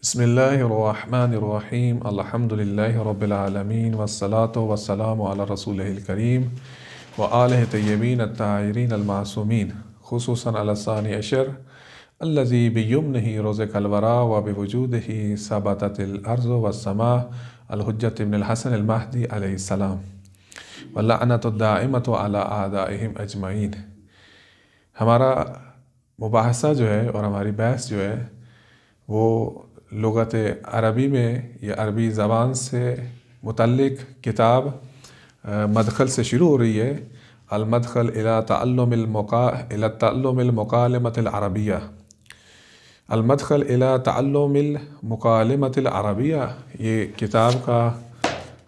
बिस्मिल्लाहिर्रहमानिर्रहीम अल्हम्दुलिल्लाहि रब्बिल आलमीन वस्सलातु वस्सलामु अला रसूलिहिल करीम व आलिहि तय्यबीन अत्ताहिरीन अल-मासूमीन खुसूसन अला सानी अशर अल्लज़ी बियुम्निही रुज़िक़ल वरा व बिवुजूदिही सबततिल अर्ज़ु वस्समा अल-हुज्जत इब्नुल हसन अल-महदी अलैहिस्सलाम व लअनतुद दाइमतु अला आदाइहिम अजमईन। हमारा मुबाहसा जो है और हमारी बहस जो है वो लुग़त अरबी में या अरबी ज़बान से मुतल्लिक़ किताब मदखल से शुरू हो रही है। अल-मदखल इला तअल्लुमिल मुकालमतिल अरबिया। अल-मदखल इला तअल्लुमिल मुकालमतिल अरबिया ये किताब का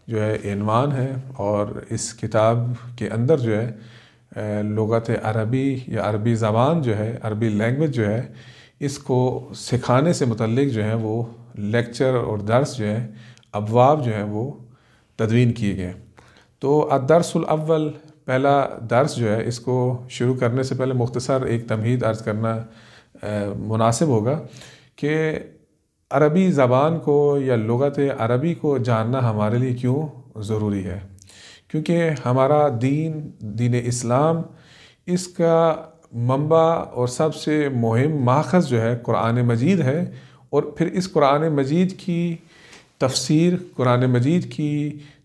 जो है इन्वान है और इस किताब के अंदर जो है लुग़त अरबी या अरबी ज़बान जो है, अरबी लैंग्वेज जो है, इसको सिखाने से मुतल्लिक़ जो है वो लेक्चर और दर्स जो है, अबवाब जो है वो तदवीन किए गए। तो अद-दर्सुल अव्वल, पहला दर्स जो है, इसको शुरू करने से पहले मुख्तसर एक तमहीद अर्ज़ करना मुनासिब होगा कि अरबी ज़बान को या लुग़त अरबी को जानना हमारे लिए क्यों ज़रूरी है। क्योंकि हमारा दीन इस्लाम, इसका मंबा और सबसे मुहिम माखज़ जो है कुरान मजीद है। और फिर इस कुरान मजीद की तफसीर, कुरान मजीद की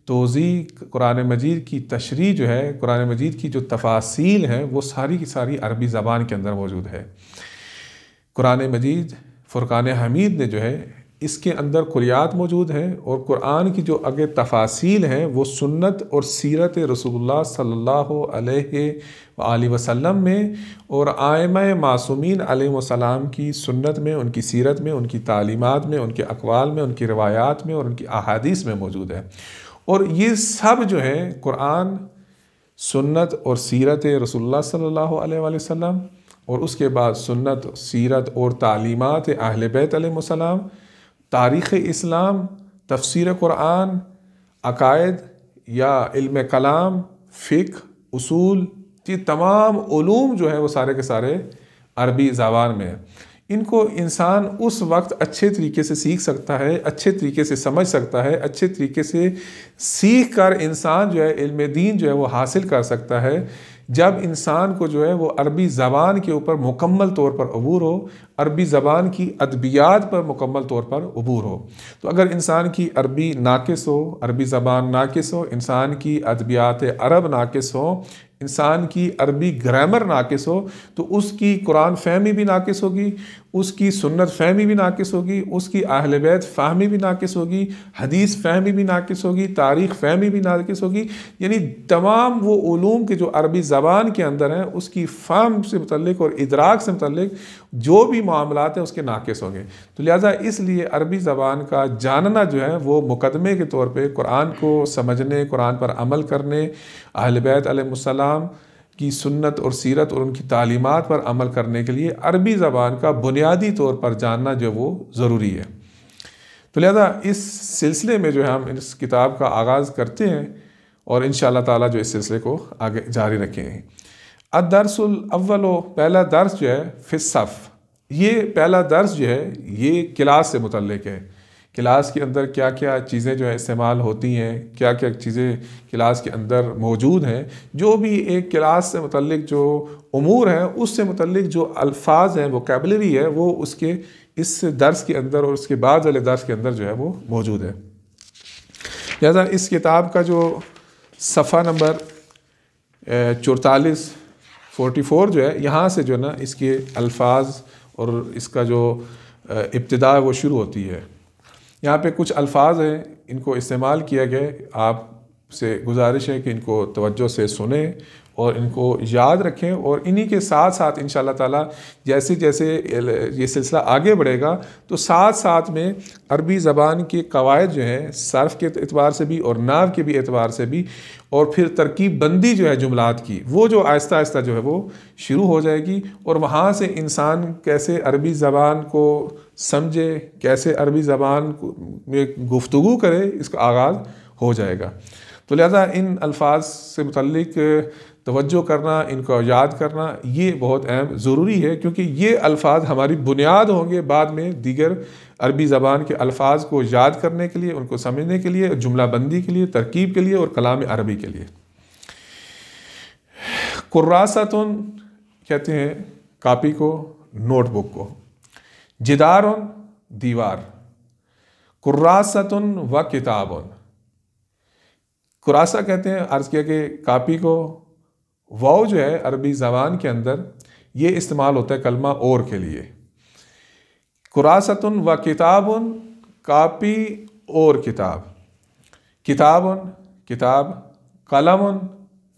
तोज़ी, कुरान मजीद की तशरीह जो है, कुरान मजीद की जो तफासील हैं वो सारी की सारी अरबी ज़बान के अंदर मौजूद है। कुरान मजीद फ़ुरक़ान हमीद ने जो है इसके अंदर कुलियात मौजूद हैं और कुरान की जो आगे तफासील हैं वो सुन्नत और सीरत रसूलुल्लाह सल्लल्लाहु अलैहि वसल्लम में और आइम्मा मासूमीन अलैहिस्सलाम की सुन्नत में, उनकी सीरत में, उनकी तालीमात में, उनके अक़वाल में, उनकी रिवायात में और उनकी अहादीस में मौजूद है। और ये सब जो है कुरान, सुन्नत और सीरत रसूलुल्लाह सल्लल्लाहु अलैहि वसल्लम और उसके बाद सुन्नत, सीरत और तालीमात अहले बैत अलैहिस्सलाम, तारीख़ इस्लाम, तफसीर कुरान, अकायद या इल्म कलाम, फ़िक़्ह, उसूल, ये तमाम उलूम जो है वो सारे के सारे अरबी ज़बान में है। इनको इंसान उस वक्त अच्छे तरीके से सीख सकता है, अच्छे तरीके से समझ सकता है, अच्छे तरीके से सीख कर इंसान जो है इल्म दीन जो है वो हासिल कर सकता है जब इंसान को जो है वो अरबी ज़बान के ऊपर मुकम्मल तौर पर अबूर हो, अरबी ज़बान की अदबियात पर मुकम्मल तौर पर अबूर हो। तो अगर इंसान की अरबी नाक़िस हो, अरबी ज़बान नाक़िस हो, इंसान की अदबियात अरब नाक़िस हो, इंसान की अरबी ग्रामर नाक़िस हो, तो उसकी कुरान फ़हमी भी नाक़िस होगी, उसकी सुन्नत फ़हमी भी नाक़िस होगी, उसकी अहले बैत फ़हमी भी नाक़िस होगी, हदीस फ़हमी भी नाक़िस होगी, तारीख़ फ़हमी भी नाक़िस होगी। यानी तमाम वो उलूम के जो अरबी ज़बान के अंदर हैं उसकी फ़हम से मुतल्लिक़ और इदराक से मुतल्लिक़ जो भी मामलात हैं उसके नाक़िस होंगे। तो लिहाजा इसलिए अरबी ज़बान का जानना जो है वो मुकदमे के तौर पर कुरान को समझने, कुरान पर अमल करने, अहले बैत अलैहिस्सलाम की सुन्नत और सीरत और उनकी तालीमात पर अमल करने के लिए अरबी ज़बान का बुनियादी तौर पर जानना जो वो ज़रूरी है। तो लिहाजा इस सिलसिले में जो है हम इस किताब का आगाज़ करते हैं और इंशाअल्लाह ताला जो इस सिलसिले को आगे जारी रखेंगे। अद-दर्सुल अव्वल, पहला दर्स जो है फ़िस्सफ़, ये पहला दर्स जो है ये क्लास से मुतल्लिक़ है। क्लास के अंदर क्या क्या चीज़ें जो है इस्तेमाल होती हैं, क्या क्या चीज़ें क्लास के अंदर मौजूद हैं, जो भी एक क्लास से मुतल्लिक़ जो उमूर हैं उससे मुतल्लिक़ जो अल्फाज हैं, वोकैबुलरी है, वो उसके इस दर्स के अंदर और उसके बाद वाले दर्स के अंदर जो है वो मौजूद है। लिहाजा इस किताब का जो सफ़ा नंबर 44 जो है, यहाँ से जो है ना इसके अल्फाज और इसका जो इब्तिदा है वो शुरू होती है। यहाँ पे कुछ अल्फाज हैं, इनको इस्तेमाल किया गया। आपसे गुजारिश है कि इनको तवज्जो से सुने और इनको याद रखें और इन्हीं के साथ साथ इंशाअल्लाह ताला जैसे जैसे ये सिलसिला आगे बढ़ेगा तो साथ साथ में अरबी ज़बान के कवायद जो हैं सर्फ़ के एतबार से भी और नाव के भी एतबार से भी और फिर तरकीब बंदी जो है जुमलात की, वो जो आहिस्ता आहिस्ता जो है वो शुरू हो जाएगी और वहाँ से इंसान कैसे अरबी ज़बान को समझे, कैसे अरबी ज़बान में गुफ्तगू करे, इसका आगाज़ हो जाएगा। तो लिहाजा इन अल्फाज से मुतल्लिक़ तवज्जो करना, इनको याद करना ये बहुत अहम ज़रूरी है, क्योंकि ये अल्फाज हमारी बुनियाद होंगे बाद में दीगर अरबी ज़बान के अल्फाज को याद करने के लिए, उनको समझने के लिए, जुमला बंदी के लिए, तरकीब के लिए और कलाम अरबी के लिए। कुर्रासतुन कहते हैं कापी को, नोटबुक को। जिदारुन दीवार। कुर्रासतुन व किताबुन। कुरासा कहते हैं, अर्ज़ किया कि कापी को। वाव जो है अरबी ज़बान के अंदर ये इस्तेमाल होता है कलमा और के लिए। कुरासतुन व किताबुन, कापी और किताब। किताबुन किताब। कलमुन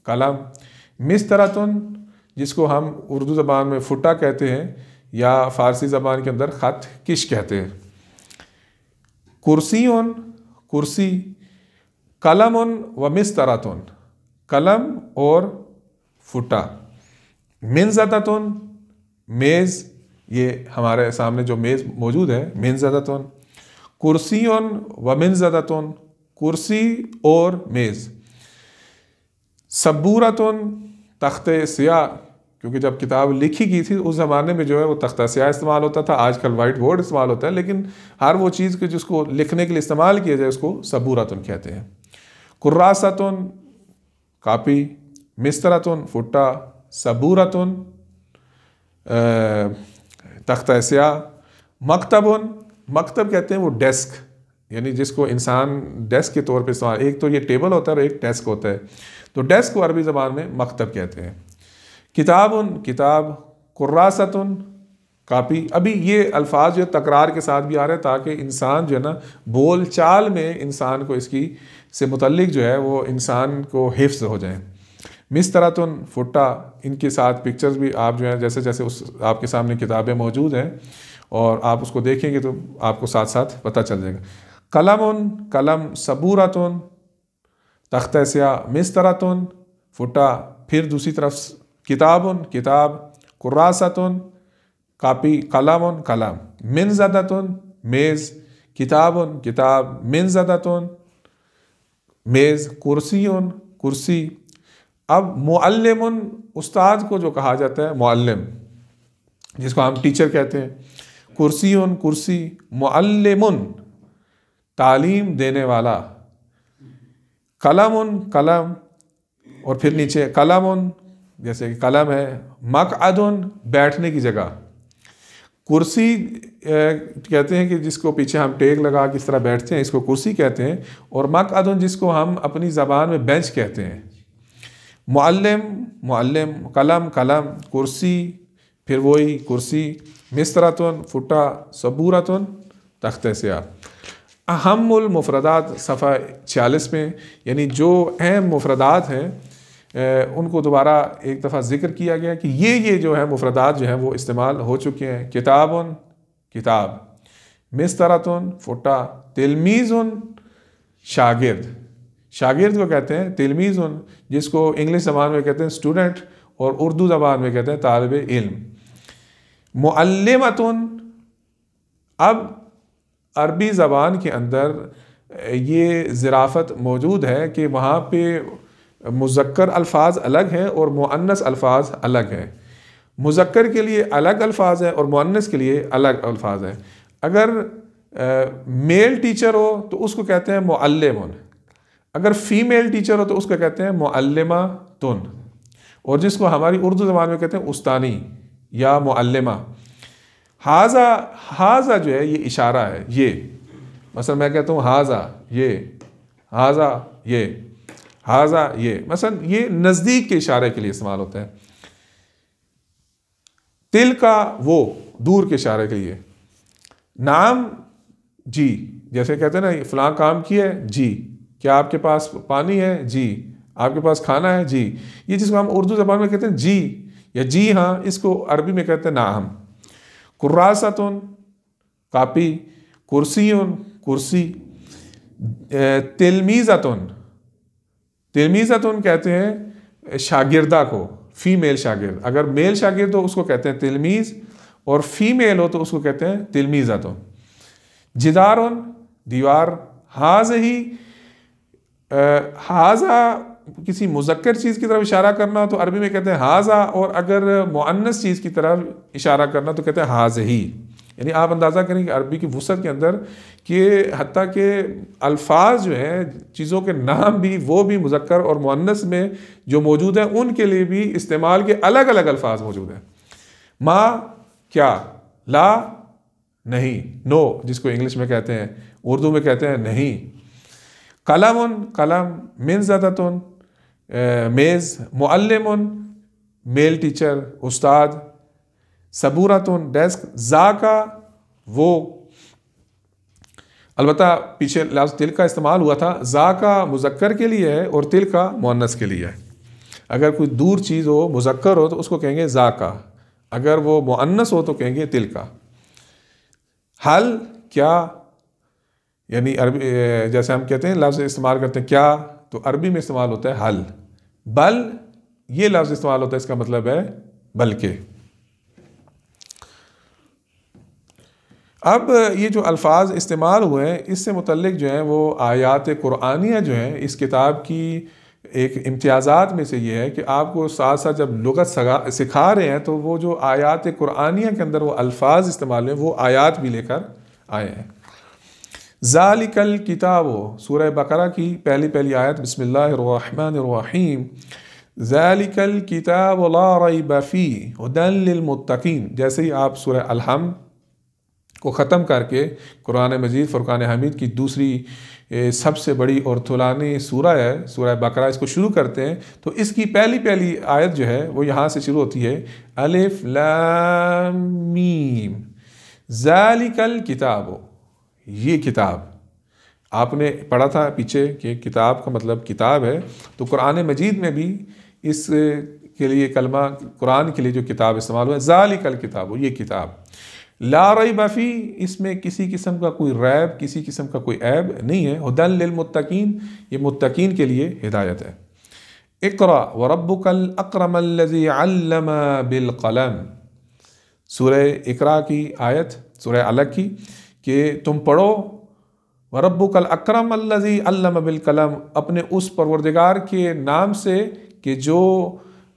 कलम। मिस्तरतुन, जिसको हम उर्दू ज़बान में फुटा कहते हैं या फ़ारसी ज़बान के अंदर ख़त किश कहते हैं। कुर्सियुन कुर्सी। कलमुन व मिस्तरतुन, कलम और फुटा। मिनज़दतुन मेज़, ये हमारे सामने जो मेज़ मौजूद है, मिनज़दतुन। कुर्सियुन व मिनज़दतुन, कुर्सी और मेज़। सबूरतुन तख्ते स्याह, क्योंकि जब किताब लिखी गई थी उस ज़माने में जो है वो तख्ता स्याह इस्तेमाल होता था, आजकल वाइट बोर्ड इस्तेमाल होता है, लेकिन हर वो चीज़ के जिसको लिखने के लिए इस्तेमाल किया जाए उसको सबूरतुन कहते हैं। कुर्रासतुन कापी। मिस्तरतुन फुट्टा। सबूरतुन तख्ता स्याह। मकतबुन, मकतब कहते हैं वो डेस्क, यानी जिसको इंसान डेस्क के तौर पे इस्तेमाल, एक तो ये टेबल होता है और एक डेस्क होता है, तो डेस्क को अरबी ज़बान में मकतब कहते हैं। किताबुन किताब। कुर्रासतुन कापी। अभी ये अल्फाज जो तकरार के साथ भी आ रहे हैं ताकि इंसान जो है ना बोल चाल में इंसान को इसकी से मुतल्लिक जो है वो इंसान को हिफ्ज़ हो जाए। मिस्तरतुन फुट्टा, इनके साथ पिक्चर्स भी आप जो है जैसे जैसे उस आपके सामने किताबें मौजूद हैं और आप उसको देखेंगे तो आपको साथ साथ पता चल जाएगा। कलमुन कलम। सबूरतुन तख्ता स्याह। मिस्तरतुन फुट्टा। फिर दूसरी तरफ किताबुन किताब। कुर्रासतुन कापी। कलमुन कलम। मिनज़दतुन मेज़। किताबुन किताब। मिनज़दतुन मेज़। कुर्सियुन कुर्सी। अब मुअल्लिमुन, उस्ताद को जो कहा जाता है मुअल्लिम, जिसको हम टीचर कहते हैं। कुर्सियुन कुर्सी। मुअल्लिमुन तालीम देने वाला। कलमुन कलम, और फिर नीचे कलमुन, जैसे कि कलम है। मक़अदुन बैठने की जगह। कुर्सी कहते हैं कि जिसको पीछे हम टेक लगा किस तरह बैठते हैं इसको कुर्सी कहते हैं, और मक़अदुन जिसको हम अपनी ज़बान में बेंच कहते हैं। Muallem Muallem. कलम कलम। कुर्सी फिर वही कुर्सी। मिस्तरतुन फुट्टा। सबूरतुन तख्ते स्याह। अहम्मुल मुफरदात सफ़ा 46 में, यानी जो अहम मुफरदात हैं उनको दोबारा एक दफ़ा ज़िक्र किया गया कि ये जो है मुफरदात जो हैं वो इस्तेमाल हो चुके हैं। किताबुन किताब। मिस्तरतुन फुट्टा। तिलमीज़ुन शागिर्द, शागिर्द को कहते हैं तिलमीज़ुन, जिसको इंग्लिश ज़बान में कहते हैं स्टूडेंट और उर्दू ज़बान में कहते हैं तालिब इल्म। मुअल्लिमतुन, अब अरबी ज़बान के अंदर ये ज़राफ़त मौजूद है कि वहाँ पे मुज़क्कर अल्फाज अलग हैं और मुअन्नस अल्फाज अलग हैं। मुज़क्कर के लिए अलग अल्फाज हैं और मुअन्नस के लिए अलग अल्फाज हैं। अगर मेल टीचर हो तो उसको कहते हैं मुअल्लिमुन, अगर फीमेल टीचर हो तो उसको कहते हैं मुअल्लिमातुन, और जिसको हमारी उर्दू ज़बान में कहते हैं उस्तानी या मुअल्लिमा। हाजा, हाजा जो है ये इशारा है, ये मसलन मैं कहता हूँ हाजा ये, हाजा ये, हाजा ये, मसलन ये नज़दीक के इशारे के लिए इस्तेमाल होता है। तिल का वो, दूर के इशारे के लिए। नाम जी, जैसे कहते हैं ना फलां काम किया है जी, क्या आपके पास पानी है जी, आपके पास खाना है जी, ये जिसको हम उर्दू ज़बान में कहते हैं जी या जी हाँ, इसको अरबी में कहते हैं नाम। कुर्रासतुन कापी। कुर्सियुन कुर्सी। तिलमीज़तुन, तिलमीज़तुन कहते हैं शागिर्दा को, फीमेल शागिर्द। अगर मेल शागिर्द हो उसको कहते हैं तिलमीज़ और फीमेल हो तो उसको कहते हैं तिलमीज़तुन। जिदारुन दीवार। हाज़ ही, हाज़ा किसी मुज़क्कर चीज़ की तरफ इशारा करना तो अरबी में कहते हैं हाज़ा, और अगर मुअन्नस चीज़ की तरफ इशारा करना तो कहते हैं हाज़ ही। यानी आप अंदाज़ा करें कि अरबी की वुसअत के अंदर कि हत्ता के अल्फाज जो हैं, चीज़ों के नाम भी वो भी मुज़क्कर और मुअन्नस में जो मौजूद हैं उनके लिए भी इस्तेमाल के अलग अलग अल्फाज मौजूद हैं। मा क्या, ला नहीं, नो जिसको इंग्लिश में कहते हैं, उर्दू में कहते हैं नहीं, कलमुन कलम, मिनज़दतुन मेज़, मुअल्लिमुन मेल टीचर उस्ताद, सबूरतुन डेस्क, ज़ाका वो। अलबत्ता पीछे लफ्ज़ तिल का इस्तेमाल हुआ था, ज़ाका मुज़क्कर के लिए है और तिल का मुअन्नस के लिए है। अगर कोई दूर चीज़ हो, मुज़क्कर हो तो उसको कहेंगे ज़ाका, अगर वो मुअन्नस हो तो कहेंगे तिल का। हल क्या, यानी अरबी जैसे हम कहते हैं लफ्ज़ इस्तेमाल करते हैं क्या, तो अरबी में इस्तेमाल होता है हल। बल ये लफ्ज़ इस्तेमाल होता है, इसका मतलब है बल्कि। अब ये जो अल्फाज इस्तेमाल हुए हैं इससे मुतल्लिक जो हैं वो आयात कुरानिया जो हैं, इस किताब की एक इम्तियाज़ात में से ये है कि आपको साथ साथ जब लुगत सिखा रहे हैं तो वो जो आयात कुरानिया के अंदर वो अल्फाज इस्तेमाल हैं वो आयात भी लेकर आए हैं। ज़ालिकल किताब, सूरह बकरा की पहली आयत, बिस्मिल्लाहिर्रहमानिर्रहीम, ज़ालिकल किताब ला रैब फ़ीह हुदन लिल मुत्तक़ीन। जैसे ही आप सूरह अलहम को ख़त्म करके कुरान मजीद फ़ुरक़ान हमीद की दूसरी सबसे बड़ी और तुलानी सूरा है, सूरह बकरा, इसको शुरू करते हैं तो इसकी पहली आयत जो है वो यहाँ से शुरू होती है, अलिफ लाम मीम ज़ालिकल किताब। ये किताब आपने पढ़ा था पीछे कि किताब का मतलब किताब है, तो कुरान मजीद में भी इस के लिए कलमा कुरान के लिए जो किताब इस्तेमाल हुआ है, ज़ालिकल किताब, ये किताब। ला रैब फ़ी, इसमें किसी किस्म का कोई रैब, किसी किस्म का कोई ऐब नहीं है। हुदल लिल मुत्तकीन, ये मुत्तकीन के लिए हिदायत है। इक़रा व रब्बुकल अकरमल्लज़ी अल्लम बिल क़लम, सूरह इक़रा की आयत, सूरह अलग की, कि तुम पढ़ो व रब्बुकल अकरमल्लज़ी अल्लम बिल क़लम, अपने उस परवरदिगार के नाम से कि जो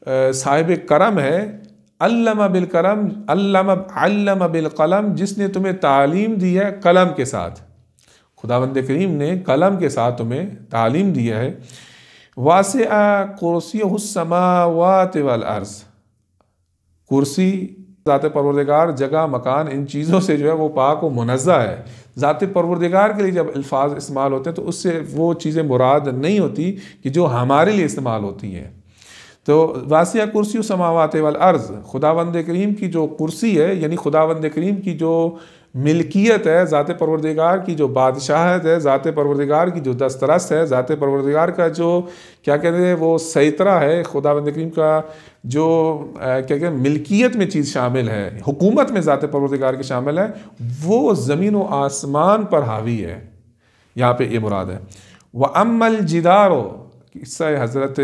साहिब करम है, अल्लम बिल करम, अल्लम बिल कलम, जिसने तुम्हें तालीम दी है कलम के साथ। खुदावंद करीम ने कलम के साथ तुम्हें तालीम दिया है। वासिअ कुर्सियुहुस समावाति वल अर्ज़, कुर्सी ज़ात परवरदिगार, जगह मकान, इन चीज़ों से जो है वो पाक व मुनज़्ज़ह है। ज़ात परवरदिगार के लिए जब अल्फाज इस्तेमाल होते हैं तो उससे वो चीज़ें मुराद नहीं होती कि जो हमारे लिए इस्तेमाल होती हैं। तो वासिया कुर्सी समावात वल अर्ज़, खुदावंद करीम की जो कुर्सी है, यानी खुदावंद करीम की जो मिल्कियत है, ज़ात परवरदिगार की जो बादशाहत है, ज़ात परवरदिगार की जो दस्तरस है, ज़ात परवरदिगार का जो क्या कहते हैं वो सैतरा है, खुदावंद करीम का जो क्या कहते हैं मिल्कियत में चीज़ शामिल है, हुकूमत में ज़ात परवरदिगार की शामिल है, वो ज़मीन व आसमान पर हावी है। यहाँ पे ये मुराद है। व अम्मल जिदारो, किस्सा हज़रत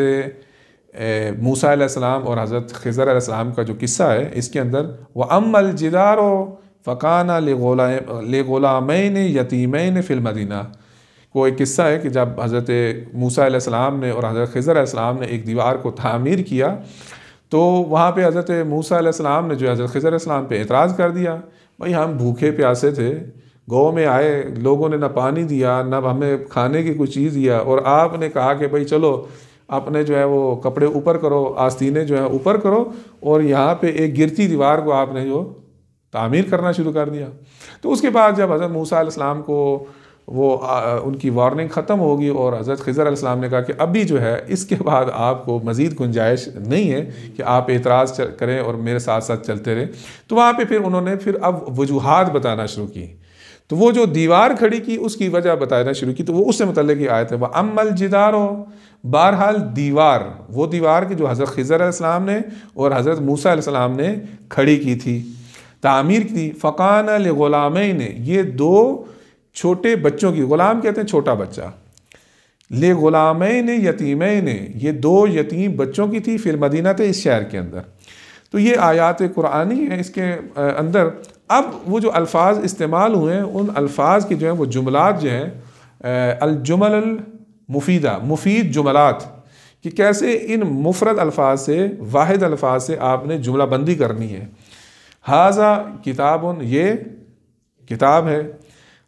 मूसा अलैहिस्सलाम और हज़रत खिज़र अलैहिस्सलाम का जो किस्सा है, इसके अंदर व अम्मल जिदारो फ़काना ले ग़ुलामैन यतीमैन फ़िल मदीना, को एक किस्सा है कि जब हज़रत मूसा अलैहिस्सलाम ने और हज़रत खिज़र अलैहिस्सलाम ने एक दीवार को तामीर किया तो वहाँ पे हज़रत मूसा अलैहिस्सलाम ने जो हज़रत खिज़र अलैहिस्सलाम पे एतराज़ कर दिया, भाई हम भूखे प्यासे थे, गाँव में आए, लोगों ने ना पानी दिया ना हमें खाने की कोई चीज़ दिया, और आपने कहा कि भाई चलो अपने जो है वो कपड़े ऊपर करो, आस्तीने जो है ऊपर करो, और यहाँ पे एक गिरती दीवार को आपने जो तामीर करना शुरू कर दिया। तो उसके बाद जब हज़रत मूसा अलैहिस्सलाम को वो उनकी वार्निंग ख़त्म होगी और हज़रत खिज़र अलैहिस्सलाम ने कहा कि अभी जो है इसके बाद आपको मज़ीद गुंजाइश नहीं है कि आप एतराज़ करें और मेरे साथ साथ चलते रहें, तो वहाँ पे फिर उन्होंने फिर अब वजूहात बताना शुरू की। तो वो जो दीवार खड़ी की उसकी वजह बताना शुरू की, तो वो उससे मुतल्लिक़ की आयत है। वह अम्मल जिदारो, बहरहाल दीवार, वो दीवार की जो हज़रत खिज़र अलैहिस्सलाम ने और हज़रत मूसा अलैहिस्सलाम ने खड़ी की थी, तामीर की थी। फ़काना ले ग़ुलामैन, ये दो छोटे बच्चों की, ग़ुलाम कहते हैं छोटा बच्चा, ले ग़ुलामैन यतीमैन, ये दो यतीम बच्चों की थी, फिर मदीना थे, इस शहर के अंदर। तो ये आयात कुरानी है, इसके अंदर अब वो जो अल्फाज इस्तेमाल हुए हैं उन अल्फाज की जो है वो जुमलात जो हैं अलजुमल मुफीदा, मुफीद जुमलात, कि कैसे इन मुफरद अल्फाज से, वाहिद अल्फाज से आपने जुमला बंदी करनी है। हाजा किताबुन, ये किताब है।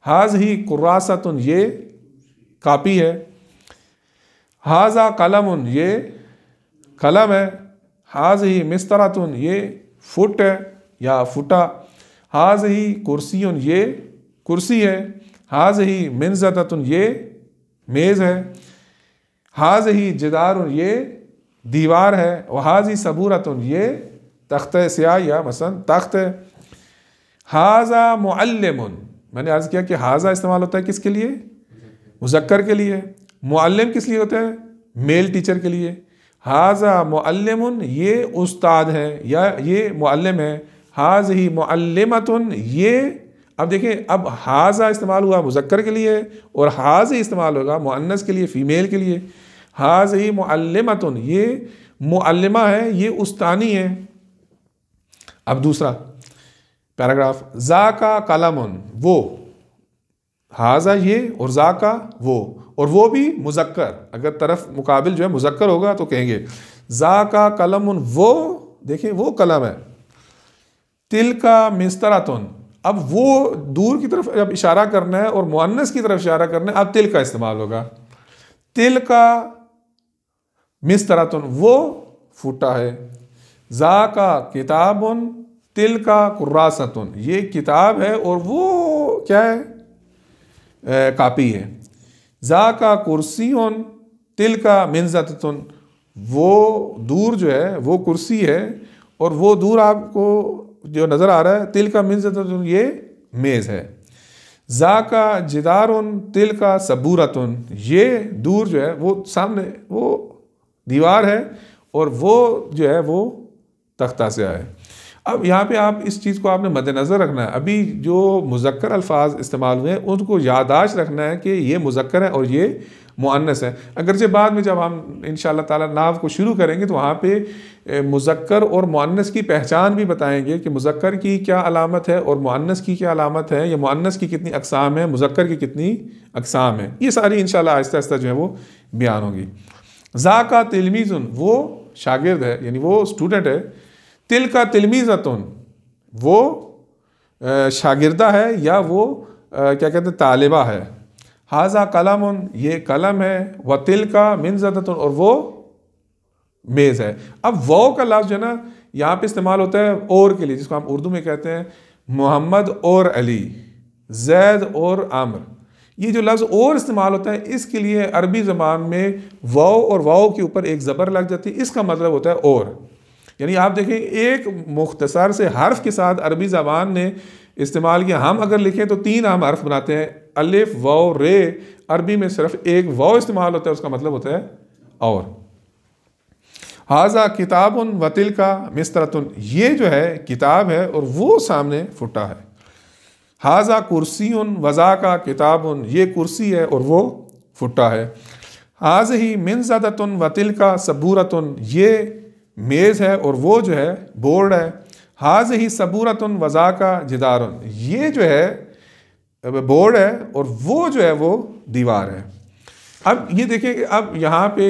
हाज ही कुर्रासतुन, ये कापी है। हाजा कलमुन, ये कलम है। हाज ही मिस्तरातुन, ये फुट है या फुटा। हाज ही कुर्सियुन, ये कुर्सी है। हाज ही मिनजतुन, ये मेज़ है। हाज ही जिदारुन, ये दीवार है। और हाज ही सबूरतुन, ये तख्त स्याह या मसलन तख्त है। हाजा मुअल्लिमुन, मैंने अर्ज़ किया कि हाजा इस्तेमाल होता है किसके लिए? मुज़क्कर के लिए। मुअल्लिम किस लिए होता है? मेल टीचर के लिए। हाजा मुअल्लिमुन, ये उस्ताद है या ये मुअल्लिम है। हाज ही मुअल्लिमतुन, ये, अब देखें, अब हाजा इस्तेमाल हुआ मुज़क्कर के लिए और हाज ही इस्तेमाल होगा मुअन्नस के लिए, फ़ीमेल के लिए। हाज ही मुअल्लिमतुन, ये मुअल्लिमा है, ये उस्तानी है। अब दूसरा पैराग्राफ, ज़ाका कलमुन, वो, हाजा ये और ज़ाका वो, और वो भी मुज़क्कर। अगर तरफ मुकाबिल जो है मुज़क्कर होगा तो कहेंगे ज़ाका कलमुन, वो, देखिए वो कलम है। तिलका मिस्तरातुन, अब वो दूर की तरफ जब इशारा करना है और मुअन्नस की तरफ इशारा करना है, अब तिल का इस्तेमाल होगा। तिल का मिस्तरातुन, वो फूटा है। जा का किताबुन, तिल का कुर्रासतुन, ये किताब है और वो क्या है? कापी है। जा का कुर्सियुन, तिल का मिनजतुन, वो दूर जो है वो कुर्सी है और वो दूर आपको जो नज़र आ रहा है तिल का मिनजतुन, ये मेज़ है। जा का जिदारुन, तिल का सबूरतुन, ये दूर जो है वो सामने वो दीवार है और वो जो है वो तख्ता से है। अब यहाँ पे आप इस चीज़ को आपने मद्देनज़र रखना है। अभी जो मुज़क्कर अल्फाज इस्तेमाल हुए हैं उनको यादाश्त रखना है कि ये मुज़क्कर है और ये मुअन्नस है। अगरचे बाद में जब हम इंशाअल्लाह ताला नाव को शुरू करेंगे तो वहाँ पे मुज़क्कर और मुअन्नस की पहचान भी बताएंगे कि मुज़क्कर की क्या अलामत है और मुअन्नस की क्या अलामत है, या मुअन्नस की कितनी अक़साम है, मुज़क्कर की कितनी अक़साम है। ये सारी इंशाअल्लाह आहिस्ता आहिस्ता जो है वो बयान होगी। ज़ा का तिलमीज़ुन, वो शागिर्द है यानी वो स्टूडेंट है। तिल का तिलमीज़तुन, वो शागिर्दा है या वो क्या कहते हैं तालिबा है। हाजा कलमुन, ये कलम है। व तिल का मिनजतुन, और वो मेज़ है। अब वो का लफ्ज़ जो है ना यहाँ पे इस्तेमाल होता है और के लिए, जिसको हम उर्दू में कहते हैं मोहम्मद और अली, जैद और आमर। ये जो लफ्ज़ और इस्तेमाल होता है इसके लिए अरबी ज़बान में वाव और वाव के ऊपर एक ज़बर लग जाती है, इसका मतलब होता है और। यानी आप देखें एक मुख्तसर से हर्फ के साथ अरबी ज़बान ने इस्तेमाल किया। हम अगर लिखें तो 3 आम हर्फ बनाते हैं, अलिफ वाव रे। अरबी में सिर्फ एक वाव इस्तेमाल होता है, उसका मतलब होता है और। हाजा किताबुन व तिल का मिस्तरतुन, ये जो है किताब है और वो सामने फुटा है। हाजा कुर्सियुन वज़ा का किताबुन, ये कुर्सी है और वो फुटा है। हाज ही मिनज़तुन व तिल का सबूरतुन, ये मेज़ है और वो जो है बोर्ड है। हाज ही सबूरतुन वज़ा का जिदारुन, ये जो है बोर्ड है और वो जो है वो दीवार है। अब ये देखिए कि अब यहाँ पे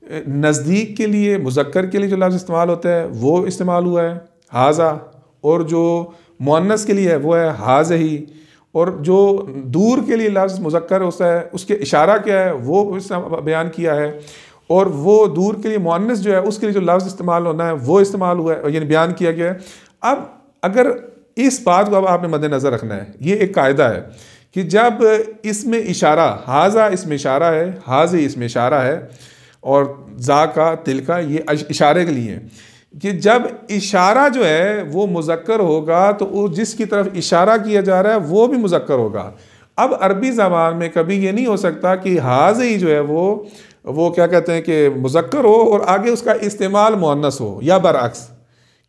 नज़दीक के लिए मुज़क्कर के लिए जो लफ्ज़ इस्तेमाल होता है वो इस्तेमाल हुआ है हाजा, और जो मुअन्नस के लिए है वो है हाज ही, और जो दूर के लिए लफ्ज़ मुज़क्कर होता है उसके इशारा क्या है वो बयान किया है, और वो दूर के लिए मुअन्नस जो है उसके लिए जो लफ्ज़ इस्तेमाल होना है वो इस्तेमाल हुआ है, यानी बयान किया गया है। अब अगर इस बात को अब आपने मद्देनज़र रखना है, ये एक कायदा है कि जब इसमें इशारा, हाजा इसमें इशारा है, हाज़ इसमें इशारा है, और जा का तिल का ये इशारे के लिए, कि जब इशारा जो है वो मुज़क्कर होगा तो वो जिसकी तरफ इशारा किया जा रहा है वो भी मुज़क्कर होगा। अब अरबी ज़बान में कभी ये नहीं हो सकता कि हाज़ ही जो है वो क्या कहते हैं कि मुज़क्कर हो और आगे उसका इस्तेमाल मुअन्नस हो, या बरअक्स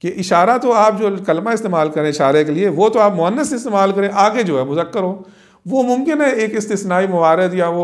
कि इशारा तो आप जो कलमा इस्तेमाल करें इशारे के लिए वो तो आप मुअन्नस इस्तेमाल करें, आगे जो है मुज़क्कर हो। वो मुमकिन है एक इस्तिस्नाई मुवारद या वो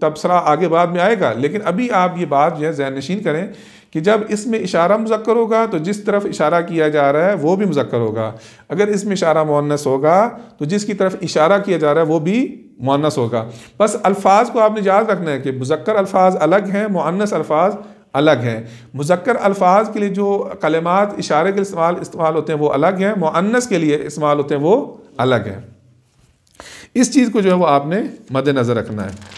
तबसरा आगे बाद में आएगा, लेकिन अभी आप ये बात जो है ज़हन नशीन करें कि जब इसमें इशारा मुज़क्कर होगा तो जिस तरफ इशारा किया जा रहा है वो भी मुज़क्कर होगा। अगर इसमें इशारा मुअन्नस होगा तो जिसकी तरफ इशारा किया जा रहा है वो भी मुअन्नस होगा। बस अल्फाज को आपने याद रखना है कि मुज़क्कर अल्फाज अलग हैं, मुअन्नस अल्फाज अलग हैं। मुज़क्कर अल्फाज के लिए जो कलिमात इशारे के इस्तेमाल होते हैं वो अलग हैं, मुअन्नस के लिए इस्तेमाल होते हैं वो अलग हैं। इस चीज़ को जो है वो आपने मद्देनज़र रखना है।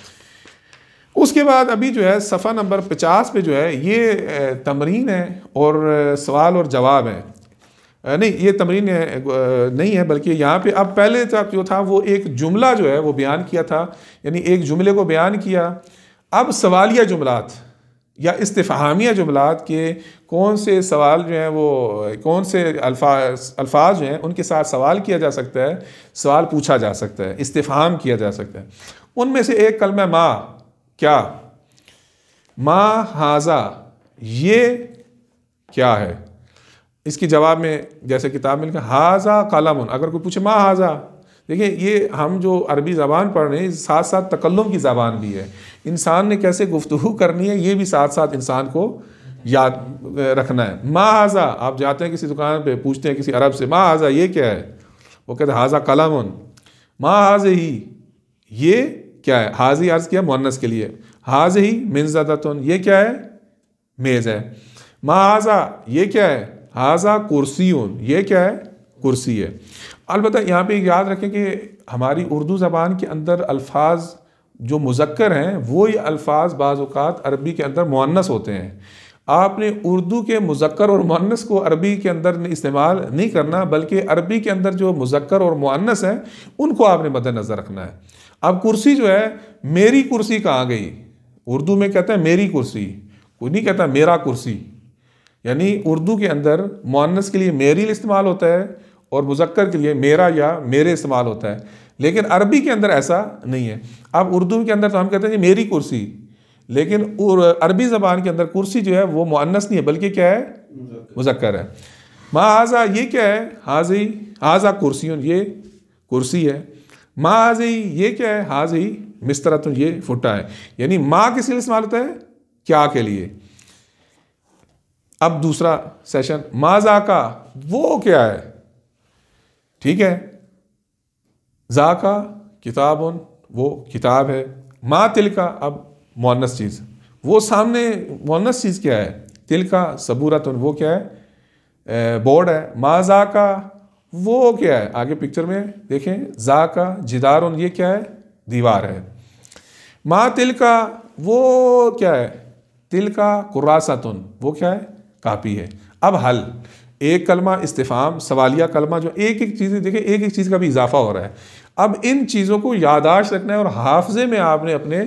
उसके बाद अभी जो है सफ़ा नंबर 50 पे जो है ये तमरीन है और सवाल और जवाब है। नहीं, ये तमरीन नहीं है, बल्कि यहाँ पे अब पहले जो था वो एक जुमला जो है वो बयान किया था, यानी एक जुमले को बयान किया। अब सवालिया जुमलात या इस्तिफ़हामिया जुमलात के कौन से सवाल जो हैं वो कौन से अल्फाज जो हैं उनके साथ सवाल किया जा सकता है, सवाल पूछा जा सकता है, इस्तिफ़हाम किया जा सकता है। उनमें से एक कलमा माँ, क्या, माँ हाजा, ये क्या है। इसके जवाब में जैसे किताब में लिखा हाजा कलमुन, अगर कोई पूछे माँ हाजा, देखिए ये हम जो अरबी ज़बान पढ़ रहे हैं साथ साथ तकल्लुम की ज़बान भी है। इंसान ने कैसे गुफ्तगू करनी है ये भी साथ साथ इंसान को याद रखना है। माँ हाजा, आप जाते हैं किसी दुकान पे, पूछते हैं किसी अरब से माँ हाजा ये क्या है, वो कहते हैं हाजा कलमुन। माँ हाज ही, ये क्या है। हाजी अर्ज़ किया मुअन्नस के लिए, हाज ही मिनज़दतुन, ये क्या है, मेज़ है। माँ हाजा, ये क्या है, हाजा कुर्सियुन, ये क्या है, कुर्सी है। अलबत्ता यहाँ पे याद रखें कि हमारी उर्दू ज़बान के अंदर अल्फाज जो मुज़क्कर हैं वो ये अल्फाज बाज़ औक़ात अरबी के अंदर मुअन्नस होते हैं। आपने उर्दू के मुज़क्कर और मुअन्नस को अरबी के अंदर इस्तेमाल नहीं करना, बल्कि अरबी के अंदर जो मुज़क्कर और मुअन्नस हैं उनको आपने मद्देनज़र रखना है। अब कुर्सी जो है, मेरी कुर्सी कहाँ गई, उर्दू में कहते हैं मेरी कुर्सी, कोई नहीं कहता मेरा कुर्सी। यानी उर्दू के अंदर मुअन्नस के लिए मेरी इस्तेमाल होता है और मुज़क्कर के लिए मेरा या मेरे इस्तेमाल होता है, लेकिन अरबी के अंदर ऐसा नहीं है। अब उर्दू के अंदर तो हम कहते हैं मेरी कुर्सी, लेकिन अरबी ज़बान के अंदर कुर्सी जो है वो मुअन्नस नहीं है, बल्कि क्या है, मुज़क्कर है। माँ हाजा, ये क्या है, हाजी हाजा कुर्सियुन, ये कुर्सी है। माँ हाजी, ये क्या है, हाजी मिस्तरतुन, ये फुट्टा है। यानी माँ किस लिए इस्तेमाल होता है, क्या के लिए। अब दूसरा सेशन, माँ ज़ाका, वो क्या है, ठीक है। ज़ाका किताबुन, वो किताब है। माँ तिलका, अब मुअन्नस चीज़, वो सामने मुअन्नस चीज़ क्या है, तिलका सबूरतुन, वो क्या है, बोर्ड है। माँ ज़ाका, वो क्या है, आगे पिक्चर में देखें, ज़ाका जिदारुन, ये क्या है, दीवार है। माँ तिलका, वो क्या है, तिलका कुर्रासतुन, वो क्या है, कापी है। अब हल, एक कलमा इस्तिफ़ाम सवालिया कलमा, जो एक एक चीज़ देखिए एक एक चीज़ का भी इजाफा हो रहा है। अब इन चीज़ों को याददाश्त रखना है और हाफजे में आपने अपने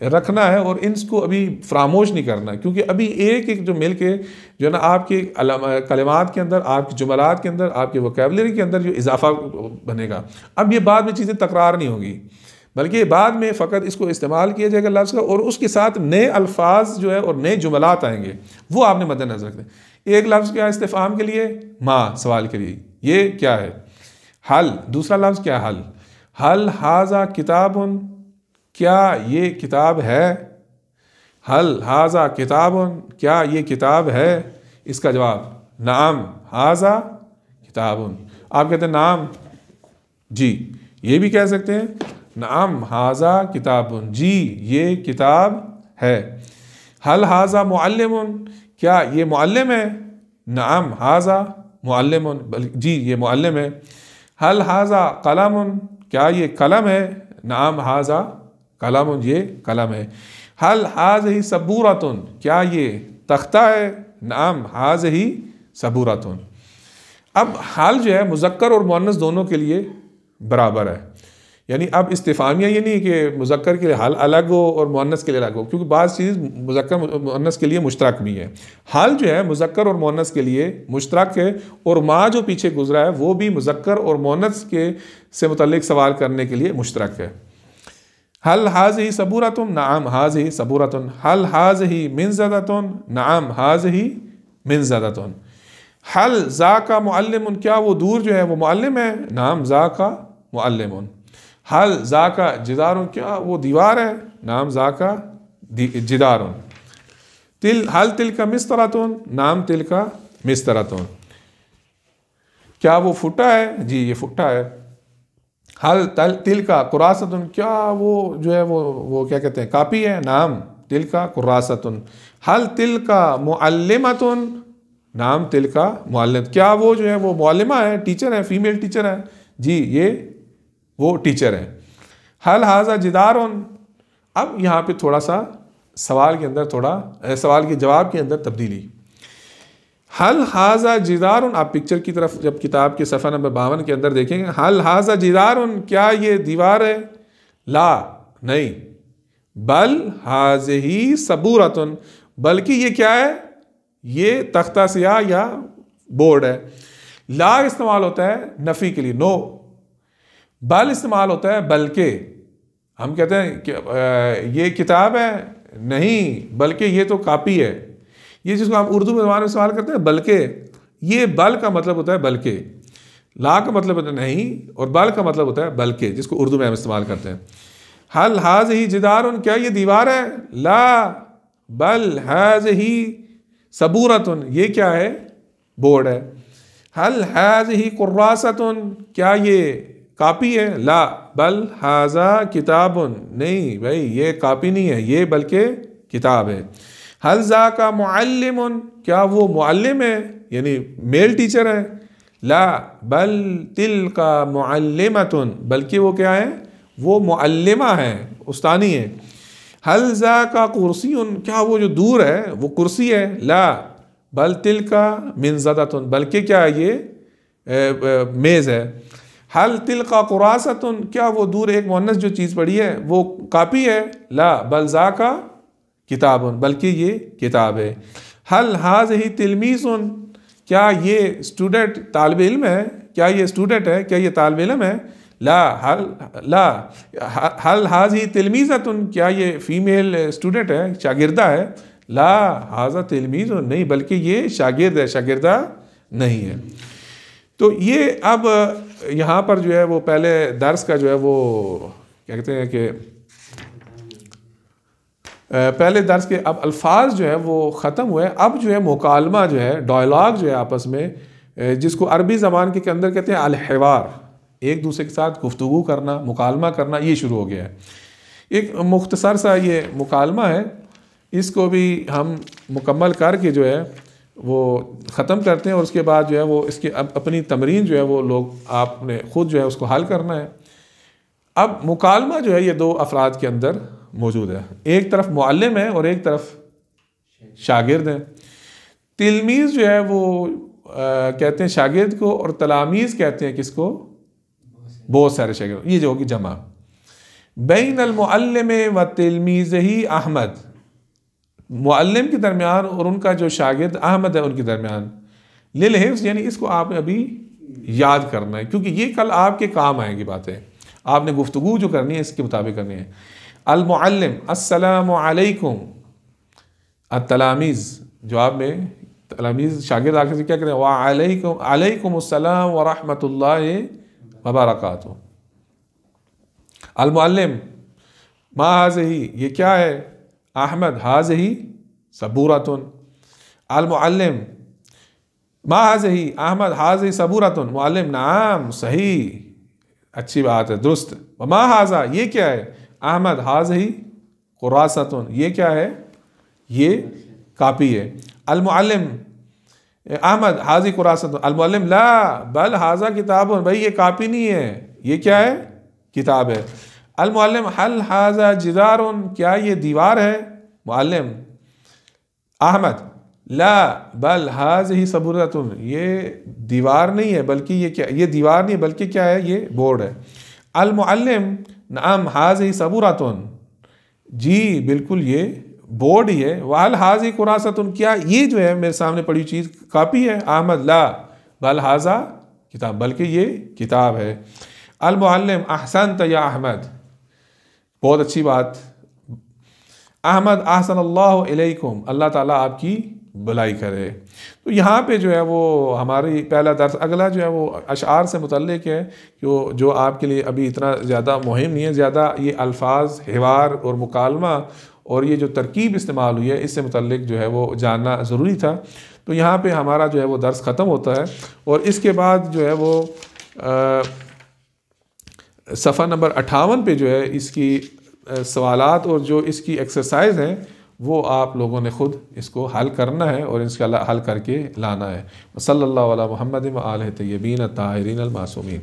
रखना है और इनको अभी फरामोश नहीं करना, क्योंकि अभी एक एक जो मिल के जो है ना आपके कलिमात के अंदर, आपके जुमलात के अंदर, आपके वोकैबुलरी के अंदर जो इजाफा बनेगा। अब ये बाद में चीज़ें तकरार नहीं होगी, बल्कि बाद में फ़कत इसको इस्तेमाल किया जाएगा लफ्ज़ का, और उसके साथ नए अल्फाज जो है और नए जुमलात आएंगे, वो आपने मद्देनज़र रखना है। एक लफ्ज़ क्या है इस्तिफ़ाम के लिए, माँ सवाल के लिए, ये क्या है। हल, दूसरा लफ्ज़ क्या है, हल। हल हाजा किताबुन, क्या ये किताब है। हल हाजा किताबुन, क्या ये किताब है। इसका जवाब नाम हाजा किताबुन। आप कहते हैं नाम, जी, ये भी कह सकते हैं नाम हाजा किताबुन, जी ये किताब है। हल हाजा मुअल्लिमुन, क्या ये मुअल्लिम है। नाम हाजा मुअल्लिमुन, जी ये मुअल्लिम है। हल हाजा कलमुन, क्या ये कलम है। नाम हाजा कलमुन, ये कलम है। हल हाज़िही सबूरतुन, क्या ये तख्ता है। नाम हाज़िही सबूरतुन। अब हाल जो है मुज़क्कर और मुअन्नस दोनों के लिए बराबर है, यानी अब इस्तिफ़ामिया ये नहीं कि मुज़क्कर के लिए हाल अलग हो और मुअन्नस के लिए अलग हो, क्योंकि बाज़ चीज़ मुज़क्कर मुअन्नस के लिए मुश्तरक भी है। हाल जो है मुज़क्कर और मुअन्नस के लिए मुश्तरक है, और माँ जो पीछे गुजरा है वो भी मुज़क्कर और मुअन्नस के से मुतल्लिक़ सवाल करने के लिए मुश्तरक है। हल हाज़िही सबूरतुन, नाम हाज़िही सबूरतुन। हल हाज़िही मिनज़दतुन, नाम हाज़िही मिनज़दतुन। हल ज़ाका मुअल्लिमुन, क्या वो दूर जो है वो मुअल्लिम है। नाम ज़ाका मुअल्लिमुन। हल ज़ाका जिदारुन, क्या वो दीवार है। नाम ज़ाका जिदारुन। हल तिलका मिस्तरतुन, नाम तिलका मिस्तरतुन। क्या वो फुट्टा है, जी ये फुट्टा है। हल तिलका कुरासतुन, क्या वो जो है वो क्या कहते हैं कापी है। नाम तिलका कुरासतुन। हल तिलका मुअल्लिमतुन, नाम तिलका मुअल्लिम, क्या वो जो है वो मुअल्लिमा है, टीचर है, फीमेल टीचर है। जी ये वो टीचर है। हल हाजा जिदारुन, अब यहाँ पे थोड़ा सा सवाल के अंदर सवाल के जवाब के अंदर तब्दीली। हल हाजा जिदारुन, आप पिक्चर की तरफ जब किताब के सफ़ा नंबर 52 के अंदर देखेंगे, हल हाजा जिदारुन, क्या ये दीवार है? ला, नहीं। बल हाज़िही सबूरतुन, बल्कि ये क्या है? ये तख्ता सियाह या बोर्ड है। ला इस्तेमाल होता है नफ़ी के लिए, नो। बल इस्तेमाल होता है बल्कि, हम कहते हैं कि ये किताब है, नहीं, बल्कि ये तो कापी है। ये जिसको हम उर्दू में ज़बान में इस्तेमाल करते हैं बल्कि, ये बल का मतलब होता है बल्कि, ला का मतलब होता है नहीं, और बल का मतलब होता है बल्कि, जिसको उर्दू में हम इस्तेमाल करते हैं। हल हाज़िही जिदारुन, क्या ये दीवार है? ला, बल हाज़िही सबूरतुन, ये क्या है? बोर्ड है। हल हाज़िही कुर्रासतुन, क्या ये कापी है? ला, बल हाज़ा किताबुन, नहीं भाई ये कापी नहीं है, ये बल्कि किताब है। हल ज़ा का मुअल्लिमुन, क्या वो मुअल्लिम है, यानी मेल टीचर है? ला, बल तिल का मुअल्लिमतुन, बल्कि वो क्या है? वो मुअल्लिमा है, उस्तानी है। हल ज़ा का कुर्सियुन, क्या वो जो दूर है वो कुर्सी है? ला, बल तिल का मिनज़दतुन, बल्कि क्या है ये मेज़ है। हल तिल का कुरासतुन, क्या वो दूर एक मुअन्नस जो चीज़ पड़ी है वो कापी है? ला, बल ज़ा का किताबुन, बल्कि ये किताब है। हल हाज़िही तिलमीज़ुन, क्या ये स्टूडेंट तालिब इल्म है? क्या ये स्टूडेंट है? क्या ये तालिब इल्म है? ला, हल हाज़िही तिलमीज़तुन, क्या ये फीमेल स्टूडेंट है, शागिर्दा है? ला, हाज़ा तिलमीज़ुन, नहीं, बल्कि ये शागिर्द है, शागिर्दा नहीं है। तो ये अब यहाँ पर जो है वो पहले दर्स का जो है वो क्या कहते हैं कि पहले दर्स के अब अल्फाज जो है वो ख़त्म हुए। अब जो है मुकालमा जो है, डायलॉग जो है आपस में, जिसको अरबी ज़बान के अंदर कहते हैं अल-हिवार, एक दूसरे के साथ गुफ्तगू करना, मुकालमा करना, ये शुरू हो गया है। एक मुख्तसर सा ये मुकालमा है, इसको भी हम मुकम्मल करके जो है वो ख़त्म करते हैं, और उसके बाद जो है वो इसकी अपनी तमरीन जो है वो लोग आपने ख़ुद जो है उसको हल करना है। अब मुकालमा जो है ये दो अफराद के अंदर मौजूद है, एक तरफ मुअल्लिम है और एक तरफ शागिर्द है। तिलमीज़ जो है वो कहते हैं शागिर्द को, और तलामीज़ कहते हैं किसको? बहुत सारे शागिर्द, ये जो होगी जमा। बैन अल मुअल्लिम व तिलमीज़ही अहमद, मुअल्लिम के दरमियान और उनका जो शागिर्द अहमद है उनके दरमियान। लिल हिफ्ज़, यानी इसको आपने अभी याद करना है, क्योंकि ये कल आपके काम आएंगी बातें, आपने गुफ्तगू जो करनी है इसके मुताबिक करनी है। अल मुअल्लिम अस्सलामु अलैकुम, अत-तलामीज़ जवाब में तलामीज़ शागिर्द आखिर से क्या करें? व अलैकुम अलैकुमुस्सलाम व रहमतुल्लाहि व बरकातुहू। अल मुअल्लिम मा हाज़िही, ये क्या है? अहमद, हाज़िही सबूरतुन। अल मुअल्लिम मा हाज़िही अहमद, हाज़िही सबूरतुन। मुअल्लिम नाम, सही, अच्छी बात है, दुरुस्त। मा हाज़ा, ये क्या है? अहमद, हाज़िही कुरासतुन, ये क्या है? ये कापी है। अल मुअल्लिम अहमद, हाज़िही कुरासतुन। अल मुअल्लिम ला, बल हाज़ा किताबुन, भाई ये कापी नहीं है, ये क्या है? किताब है। अल मुअल्लिम हल हाज़ा जिदारुन, क्या ये दीवार है? मुअल्लिम अहमद ला, बल हाज़िही सबूरतुन, ये दीवार नहीं है बल्कि ये क्या? ये दीवार नहीं है बल्कि क्या है? ये बोर्ड है। अल मुअल्लिम नाम हाज़िही सबूरतुन, जी बिल्कुल ये बोर्ड ही है। वहल हाज़िही कुरासतुन, क्या ये जो है मेरे सामने पड़ी चीज़ कापी है? अहमद ला, बल हाज़ा किताब, बल्कि ये किताब है। अल मुअल्लिम अहसनत या अहमद, बहुत अच्छी बात। अहमद अहसनल्लाहु इलैकुम, अल्लाह ताला आपकी भलाई करे। तो यहाँ पे जो है वो हमारी पहला दर्स, अगला जो है वो अशआर से मुतल्लिक है, जो आपके लिए अभी इतना ज़्यादा मुहिम नहीं है, ज़्यादा ये अल्फाज, हिवार और मुकालमा और ये जो तरकीब इस्तेमाल हुई है इससे मुतल्लिक जो है वो जानना ज़रूरी था। तो यहाँ पे हमारा जो है वो दर्स ख़त्म होता है, और इसके बाद जो है वो सफ़ा नंबर 58 पे जो है इसकी सवालात और जो इसकी एक्सरसाइज हैं वो आप लोगों ने ख़ुद इसको हल करना है और इंशाअल्लाह हल करके लाना है। सल्लल्लाहु अला मुहम्मद व आलिहि तय्यबीन अत-ताहिरीन अल-मासूमीन।